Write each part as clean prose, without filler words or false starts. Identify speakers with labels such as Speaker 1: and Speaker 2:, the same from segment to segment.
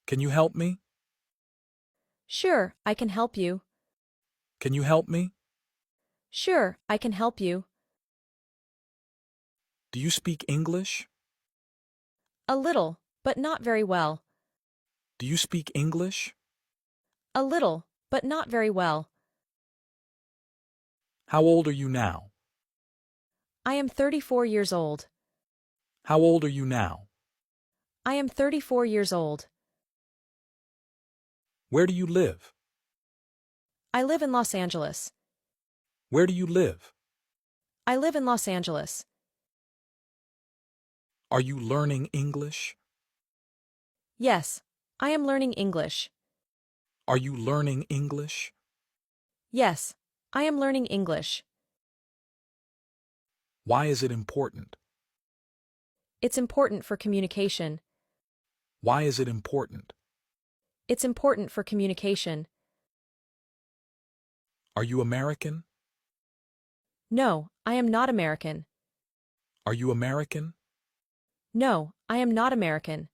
Speaker 1: Can you help me?
Speaker 2: Sure, I can help you.
Speaker 1: Can you help me?
Speaker 2: Sure, I can help you.
Speaker 1: Do you speak English?
Speaker 2: A little, but not very well.
Speaker 1: Do you speak English?
Speaker 2: A little, but not very well.
Speaker 1: How old are you now?
Speaker 2: I am 34 years old.
Speaker 1: How old are you now?
Speaker 2: I am 34 years old.
Speaker 1: Where do you live?
Speaker 2: I live in Los Angeles.
Speaker 1: Where do you live?
Speaker 2: I live in Los Angeles.
Speaker 1: Are you learning English?
Speaker 2: Yes, I am learning English.
Speaker 1: Are you learning English?
Speaker 2: Yes, I am learning English.
Speaker 1: Why is it important?
Speaker 2: It's important for communication.
Speaker 1: Why is it important?
Speaker 2: It's important for communication.
Speaker 1: Are you American?
Speaker 2: No, I am not American.
Speaker 1: Are you American?
Speaker 2: No, I am not American.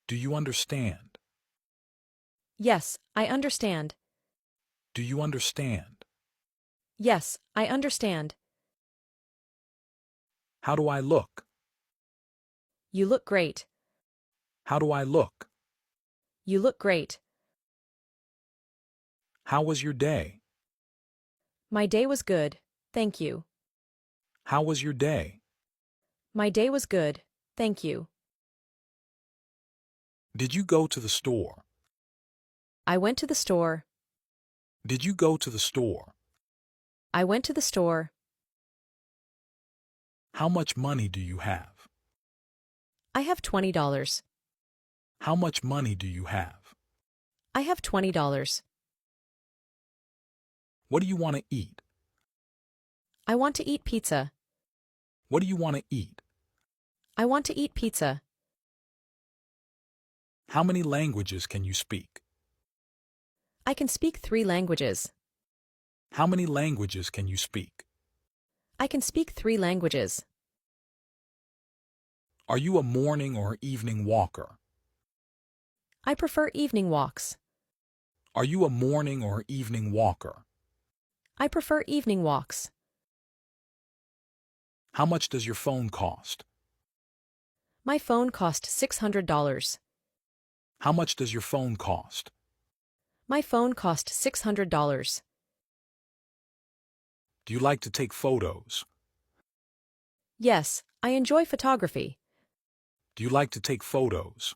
Speaker 1: Do you understand?
Speaker 2: Yes, I understand.
Speaker 1: Do you understand?
Speaker 2: Yes, I understand.
Speaker 1: How do I look?
Speaker 2: You look great.
Speaker 1: How do I look?
Speaker 2: You look great.
Speaker 1: How was your day?
Speaker 2: My day was good, thank you.
Speaker 1: How was your day?
Speaker 2: My day was good, thank you.
Speaker 1: Did you go to the store?
Speaker 2: I went to the store.
Speaker 1: Did you go to the store?
Speaker 2: I went to the store.
Speaker 1: How much money do you have?
Speaker 2: I have $20.
Speaker 1: How much money do you have?
Speaker 2: I have $20.
Speaker 1: What do you want to eat?
Speaker 2: I want to eat pizza.
Speaker 1: What do you want to eat?
Speaker 2: I want to eat pizza.
Speaker 1: How many languages can you speak?
Speaker 2: I can speak 3 languages.
Speaker 1: How many languages can you speak?
Speaker 2: I can speak 3 languages.
Speaker 1: Are you a morning or evening walker?
Speaker 2: I prefer evening walks.
Speaker 1: Are you a morning or evening walker?
Speaker 2: I prefer evening walks.
Speaker 1: How much does your phone cost?
Speaker 2: My phone cost $600.
Speaker 1: How much does your phone cost?
Speaker 2: My phone cost $600.
Speaker 1: Do you like to take photos?
Speaker 2: Yes, I enjoy photography.
Speaker 1: Do you like to take photos?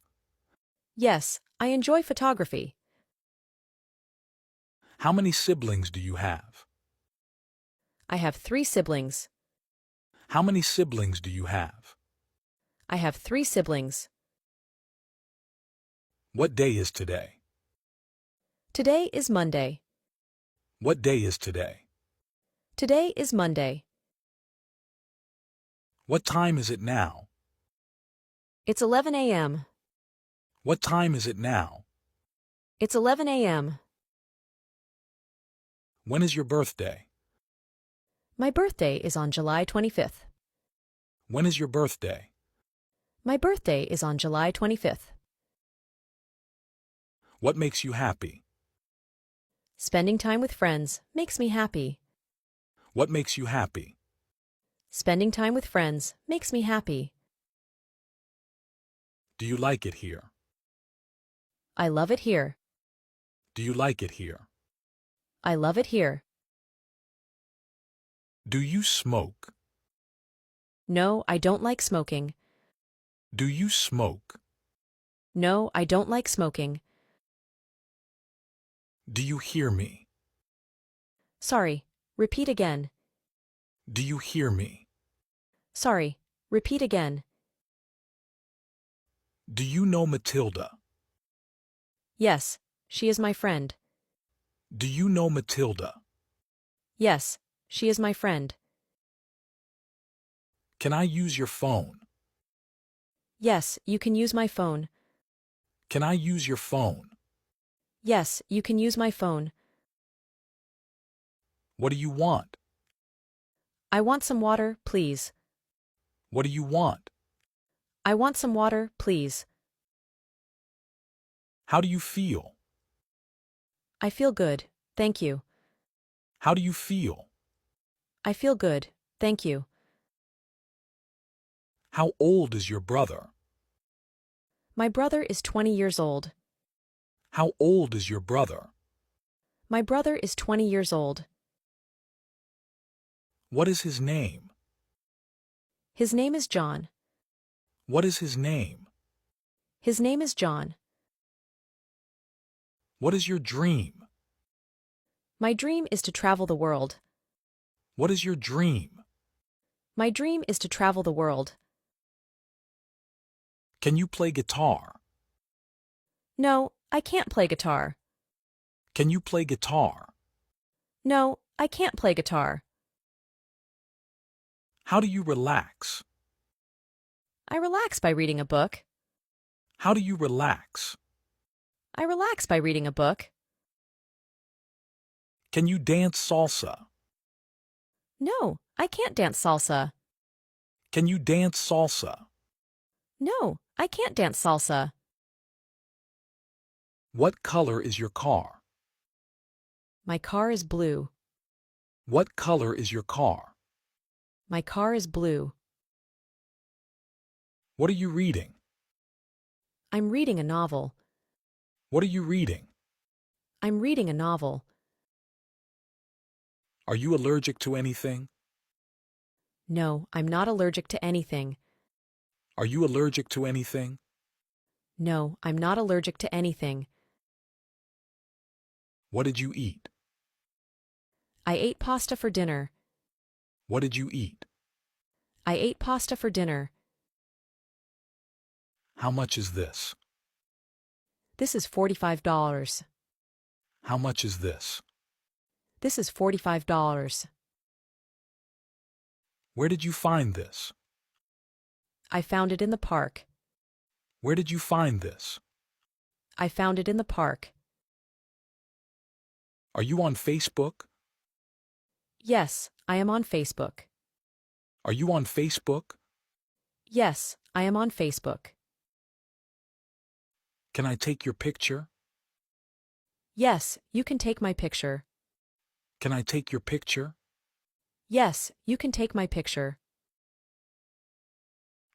Speaker 2: Yes, I enjoy photography.
Speaker 1: How many siblings do you have?
Speaker 2: I have 3 siblings.
Speaker 1: How many siblings do you have?
Speaker 2: I have 3 siblings.
Speaker 1: What day is today?
Speaker 2: Today is Monday.
Speaker 1: What day is today?
Speaker 2: Today is Monday.
Speaker 1: What time is it now?
Speaker 2: It's 11 a.m.
Speaker 1: What time is it now?
Speaker 2: It's 11 a.m.
Speaker 1: When is your birthday?
Speaker 2: My birthday is on July 25th.
Speaker 1: When is your birthday?
Speaker 2: My birthday is on July 25th.
Speaker 1: What makes you happy?
Speaker 2: Spending time with friends makes me happy.
Speaker 1: What makes you happy?
Speaker 2: Spending time with friends makes me happy.
Speaker 1: Do you like it here?
Speaker 2: I love it here.
Speaker 1: Do you like it here?
Speaker 2: I love it here.
Speaker 1: Do you smoke?
Speaker 2: No, I don't like smoking.
Speaker 1: Do you smoke?
Speaker 2: No, I don't like smoking.
Speaker 1: Do you hear me?
Speaker 2: Sorry, repeat again.
Speaker 1: Do you hear me?
Speaker 2: Sorry, repeat again.
Speaker 1: Do you know Matilda?
Speaker 2: Yes, she is my friend.
Speaker 1: Do you know Matilda?
Speaker 2: Yes, she is my friend.
Speaker 1: Can I use your phone?
Speaker 2: Yes, you can use my phone.
Speaker 1: Can I use your phone?
Speaker 2: Yes, you can use my phone.
Speaker 1: What do you want?
Speaker 2: I want some water, please.
Speaker 1: What do you want?
Speaker 2: I want some water, please.
Speaker 1: How do you feel?
Speaker 2: I feel good, thank you.
Speaker 1: How do you feel?
Speaker 2: I feel good, thank you.
Speaker 1: How old is your brother?
Speaker 2: My brother is 20 years old.
Speaker 1: How old is your brother?
Speaker 2: My brother is 20 years old.
Speaker 1: What is his name?
Speaker 2: His name is John.
Speaker 1: What is his name?
Speaker 2: His name is John.
Speaker 1: What is your dream?
Speaker 2: My dream is to travel the world.
Speaker 1: What is your dream?
Speaker 2: My dream is to travel the world.
Speaker 1: Can you play guitar?
Speaker 2: No, I can't play guitar.
Speaker 1: Can you play guitar?
Speaker 2: No, I can't play guitar.
Speaker 1: How do you relax?
Speaker 2: I relax by reading a book.
Speaker 1: How do you relax?
Speaker 2: I relax by reading a book.
Speaker 1: Can you dance salsa?
Speaker 2: No, I can't dance salsa.
Speaker 1: Can you dance salsa?
Speaker 2: No, I can't dance salsa.
Speaker 1: What color is your car?
Speaker 2: My car is blue.
Speaker 1: What color is your car?
Speaker 2: My car is blue.
Speaker 1: What are you reading?
Speaker 2: I'm reading a novel.
Speaker 1: What are you reading?
Speaker 2: I'm reading a novel.
Speaker 1: Are you allergic to anything?
Speaker 2: No, I'm not allergic to anything.
Speaker 1: Are you allergic to anything?
Speaker 2: No, I'm not allergic to anything.
Speaker 1: What did you eat?
Speaker 2: I ate pasta for dinner.
Speaker 1: What did you eat?
Speaker 2: I ate pasta for dinner.
Speaker 1: How much is this?
Speaker 2: This is $45.
Speaker 1: How much is this?
Speaker 2: This is $45.
Speaker 1: Where did you find this?
Speaker 2: I found it in the park.
Speaker 1: Where did you find this?
Speaker 2: I found it in the park.
Speaker 1: Are you on Facebook?
Speaker 2: Yes, I am on Facebook.
Speaker 1: Are you on Facebook?
Speaker 2: Yes, I am on Facebook.
Speaker 1: Can I take your picture?
Speaker 2: Yes, you can take my picture.
Speaker 1: Can I take your picture?
Speaker 2: Yes, you can take my picture.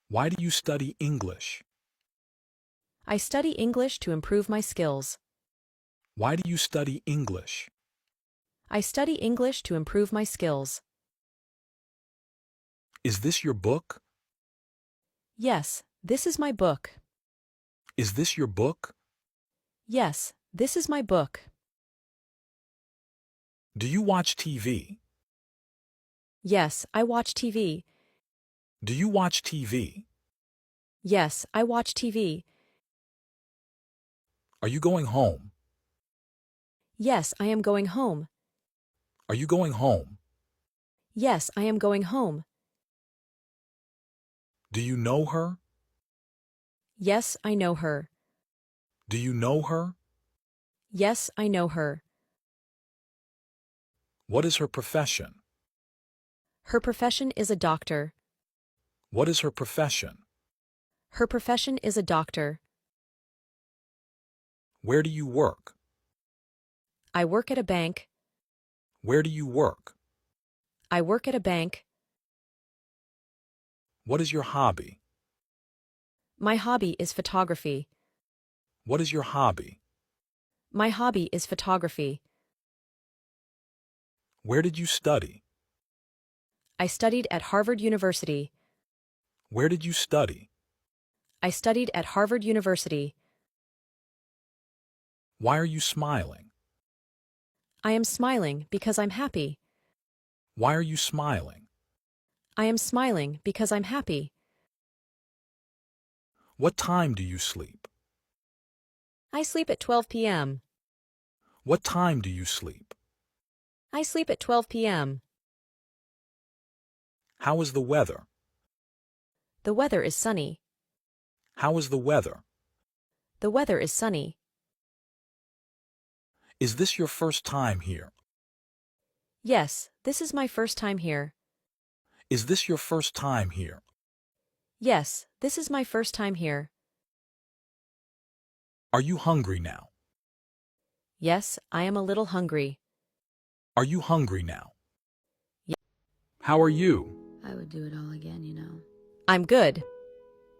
Speaker 1: Why do you study English?
Speaker 2: I study English to improve my skills.
Speaker 1: Why do you study English?
Speaker 2: I study English to improve my skills.
Speaker 1: Is this your book?
Speaker 2: Yes, this is my book.
Speaker 1: Is this your book?
Speaker 2: Yes, this is my book.
Speaker 1: Do you watch TV?
Speaker 2: Yes, I watch TV.
Speaker 1: Do you watch TV?
Speaker 2: Yes, I watch TV.
Speaker 1: Are you going home?
Speaker 2: Yes, I am going home.
Speaker 1: Are you going home?
Speaker 2: Yes, I am going home.
Speaker 1: Do you know her?
Speaker 2: Yes, I know her.
Speaker 1: Do you know her?
Speaker 2: Yes, I know her.
Speaker 1: What is her profession?
Speaker 2: Her profession is a doctor.
Speaker 1: What is her profession?
Speaker 2: Her profession is a doctor.
Speaker 1: Where do you work?
Speaker 2: I work at a bank.
Speaker 1: Where do you work?
Speaker 2: I work at a bank.
Speaker 1: What is your hobby?
Speaker 2: My hobby is photography.
Speaker 1: What is your hobby?
Speaker 2: My hobby is photography.
Speaker 1: Where did you study?
Speaker 2: I studied at Harvard University.
Speaker 1: Where did you study?
Speaker 2: I studied at Harvard University.
Speaker 1: Why are you smiling?
Speaker 2: I am smiling because I'm happy.
Speaker 1: Why are you smiling?
Speaker 2: I am smiling because I'm happy.
Speaker 1: What time do you sleep?
Speaker 2: I sleep at 12 p.m.
Speaker 1: What time do you sleep?
Speaker 2: I sleep at 12 p.m.
Speaker 1: How is the weather?
Speaker 2: The weather is sunny.
Speaker 1: How is the weather?
Speaker 2: The weather is sunny.
Speaker 1: Is this your first time here?
Speaker 2: Yes, this is my first time here.
Speaker 1: Is this your first time here?
Speaker 2: Yes, this is my first time here.
Speaker 1: Are you hungry now?
Speaker 2: Yes, I am a little hungry.
Speaker 1: Are you hungry now?
Speaker 2: Ye-
Speaker 1: How are you?
Speaker 3: I would do it all again, you know.
Speaker 2: I'm good.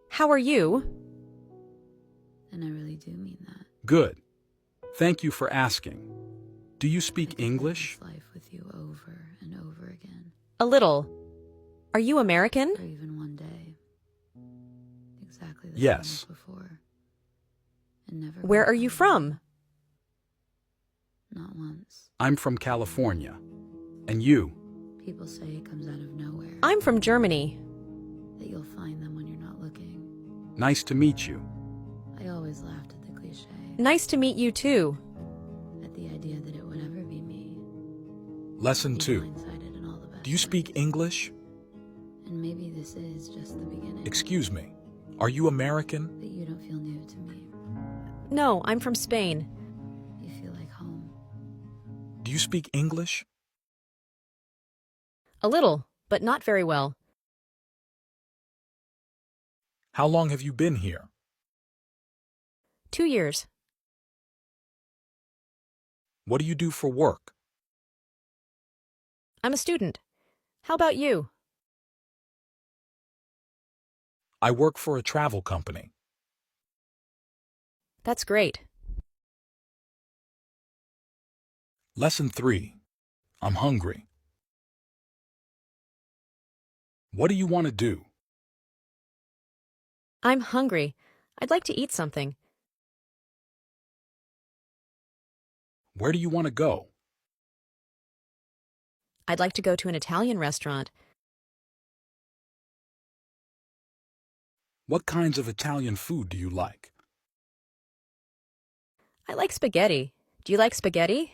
Speaker 2: How are you?
Speaker 3: And I really do mean that.
Speaker 1: Good. Thank you for asking. Do you
Speaker 3: I
Speaker 1: speak
Speaker 3: could live
Speaker 1: English?
Speaker 3: this life with you over and over again,
Speaker 2: A little. Are you American?
Speaker 3: or even one day. Exactly the
Speaker 1: Yes.
Speaker 3: same as before. And never.
Speaker 2: Where
Speaker 3: go
Speaker 2: are you
Speaker 3: back.
Speaker 2: from?
Speaker 3: Not once.
Speaker 1: I'm from California. And you?
Speaker 3: People say it comes out of nowhere.
Speaker 2: I'm from Germany.
Speaker 3: That you'll find them when you're not looking.
Speaker 1: Nice to meet you.
Speaker 3: I always laughed at the cliche.
Speaker 2: Nice to meet you too.
Speaker 3: At the idea that it would ever be me.
Speaker 1: Lesson
Speaker 3: Be
Speaker 1: 2.
Speaker 3: blindsided in all the best
Speaker 1: Do you speak
Speaker 3: ways.
Speaker 1: English?
Speaker 3: And maybe this is just the beginning.
Speaker 1: Excuse me. Are you American?
Speaker 3: But you don't feel new to me.
Speaker 2: No, I'm from Spain.
Speaker 3: You feel like home.
Speaker 1: Do you speak English?
Speaker 2: A little, but not very well.
Speaker 1: How long have you been here?
Speaker 2: 2 years.
Speaker 1: What do you do for work?
Speaker 2: I'm a student. How about you?
Speaker 1: I work for a travel company.
Speaker 2: That's great.
Speaker 1: Lesson 3. I'm hungry. What do you want to do?
Speaker 2: I'm hungry. I'd like to eat something.
Speaker 1: Where do you want to go?
Speaker 2: I'd like to go to an Italian restaurant.
Speaker 1: What kinds of Italian food do you like?
Speaker 2: I like spaghetti. Do you like spaghetti?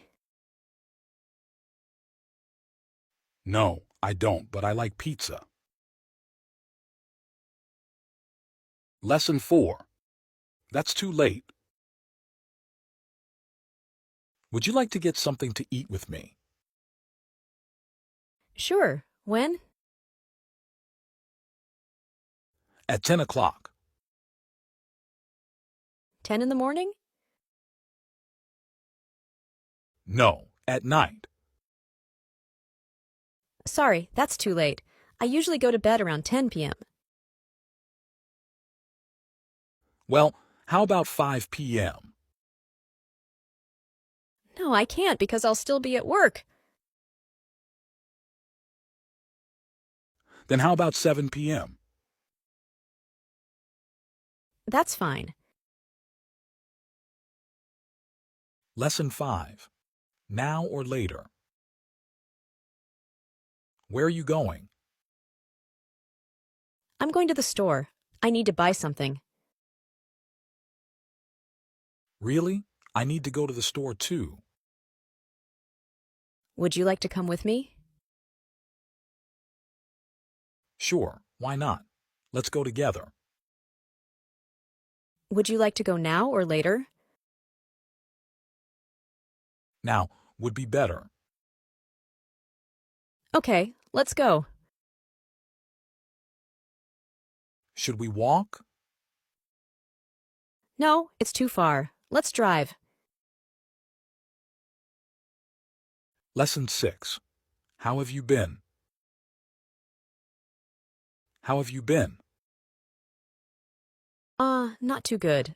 Speaker 1: No, I don't, but I like pizza. Lesson 4. That's too late. Would you like to get something to eat with me?
Speaker 2: Sure. When?
Speaker 1: At 10 o'clock.
Speaker 2: 10 in the morning?
Speaker 1: No, at night.
Speaker 2: Sorry, that's too late. I usually go to bed around 10 p.m.
Speaker 1: Well, how about 5 p.m.?
Speaker 2: No, I can't because I'll still be at work.
Speaker 1: Then how about 7 p.m.?
Speaker 2: That's fine.
Speaker 1: Lesson 5. Now or later. Where are you going?
Speaker 2: I'm going to the store. I need to buy something.
Speaker 1: Really? I need to go to the store too.
Speaker 2: Would you like to come with me?
Speaker 1: Sure, why not? Let's go together.
Speaker 2: Would you like to go now or later?
Speaker 1: Now would be better.
Speaker 2: Okay, let's go.
Speaker 1: Should we walk?
Speaker 2: No, it's too far. Let's drive.
Speaker 1: Lesson 6. How have you been? How have you been?
Speaker 2: Not too good.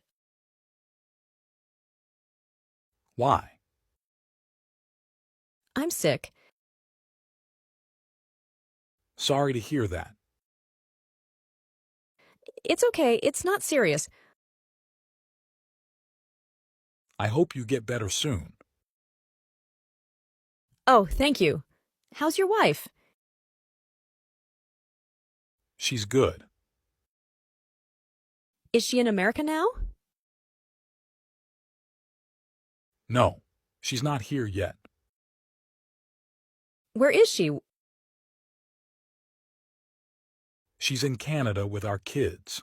Speaker 1: Why?
Speaker 2: I'm sick.
Speaker 1: Sorry to hear that.
Speaker 2: It's okay, it's not serious.
Speaker 1: I hope you get better soon.
Speaker 2: Oh, thank you. How's your wife?
Speaker 1: She's good.
Speaker 2: Is she in America now?
Speaker 1: No, she's not here yet.
Speaker 2: Where is she?
Speaker 1: She's in Canada with our kids.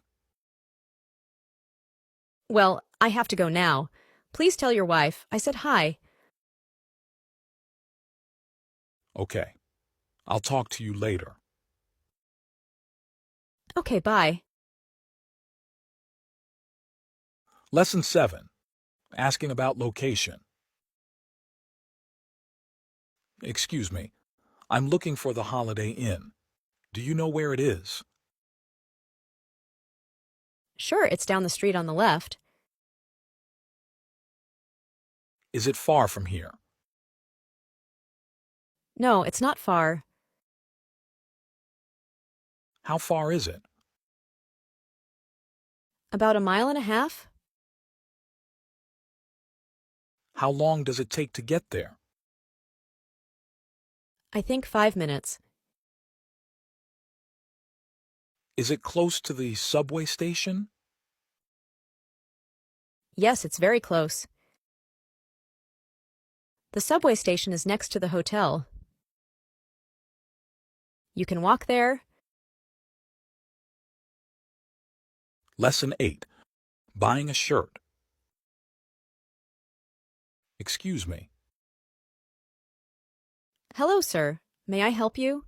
Speaker 2: Well, I have to go now. Please tell your wife I said hi.
Speaker 1: Okay. I'll talk to you later.
Speaker 2: Okay, bye.
Speaker 1: Lesson 7. Asking about location. Excuse me. I'm looking for the Holiday Inn. Do you know where it is?
Speaker 2: Sure, it's down the street on the left.
Speaker 1: Is it far from here?
Speaker 2: No, it's not far.
Speaker 1: How far is it?
Speaker 2: About a mile and a half?
Speaker 1: How long does it take to get there?
Speaker 2: I think 5 minutes.
Speaker 1: Is it close to the subway station?
Speaker 2: Yes, it's very close. The subway station is next to the hotel. You can walk there.
Speaker 1: Lesson 8. Buying a shirt. Excuse me.
Speaker 2: Hello, sir. May I help you?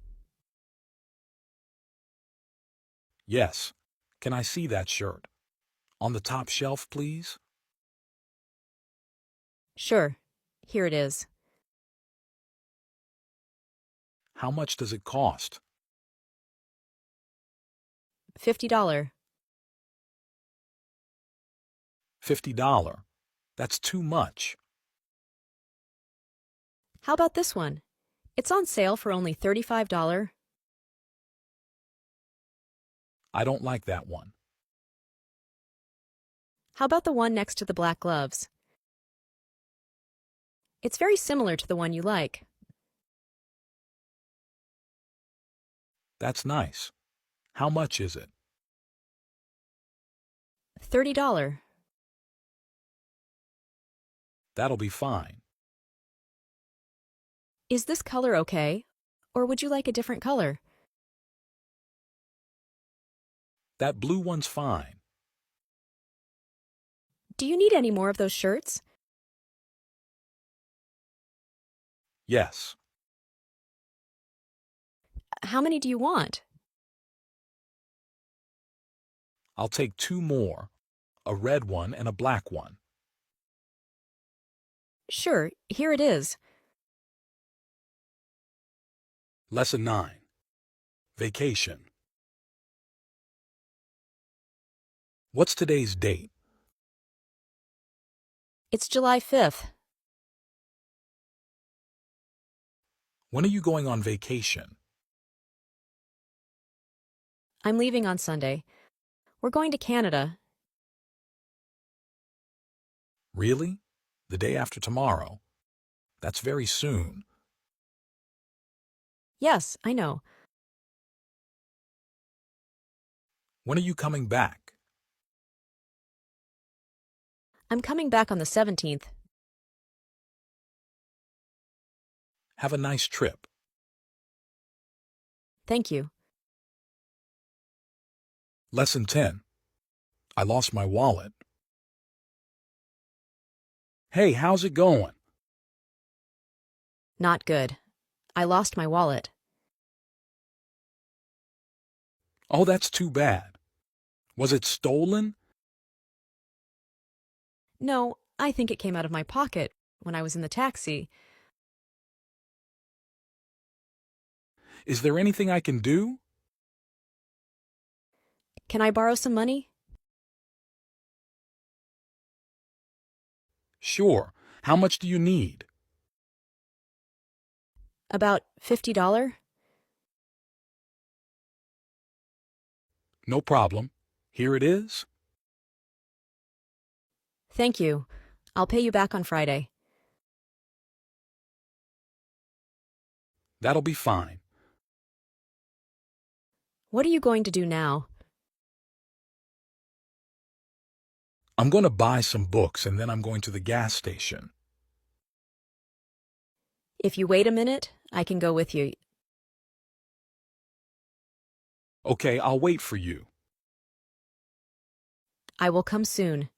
Speaker 1: Yes. Can I see that shirt? On the top shelf, please?
Speaker 2: Sure. Here it is.
Speaker 1: How much does it cost?
Speaker 2: $50.
Speaker 1: $50. That's too much.
Speaker 2: How about this one? It's on sale for only $35.
Speaker 1: I don't like that one.
Speaker 2: How about the one next to the black gloves? It's very similar to the one you like.
Speaker 1: That's nice. How much is it?
Speaker 2: $30.
Speaker 1: That'll be fine.
Speaker 2: Is this color okay? Or would you like a different color?
Speaker 1: That blue one's fine.
Speaker 2: Do you need any more of those shirts?
Speaker 1: Yes.
Speaker 2: How many do you want?
Speaker 1: I'll take 2 more. A red one and a black one.
Speaker 2: Sure, here it is.
Speaker 1: Lesson 9. Vacation. What's today's date?
Speaker 2: It's July 5th.
Speaker 1: When are you going on vacation?
Speaker 2: I'm leaving on Sunday. We're going to Canada.
Speaker 1: Really? The day after tomorrow? That's very soon.
Speaker 2: Yes, I know.
Speaker 1: When are you coming back?
Speaker 2: I'm coming back on the 17th.
Speaker 1: Have a nice trip.
Speaker 2: Thank you.
Speaker 1: Lesson 10. I lost my wallet. Hey, how's it going?
Speaker 2: Not good. I lost my wallet.
Speaker 1: Oh, that's too bad. Was it stolen?
Speaker 2: No, I think it came out of my pocket when I was in the taxi.
Speaker 1: Is there anything I can do?
Speaker 2: Can I borrow some money?
Speaker 1: Sure. How much do you need?
Speaker 2: About $50?
Speaker 1: No problem. Here it is.
Speaker 2: Thank you. I'll pay you back on Friday.
Speaker 1: That'll be fine.
Speaker 2: What are you going to do now?
Speaker 1: I'm going to buy some books and then I'm going to the gas station.
Speaker 2: If you wait a minute, I can go with you.
Speaker 1: Okay, I'll wait for you.
Speaker 2: I will come soon.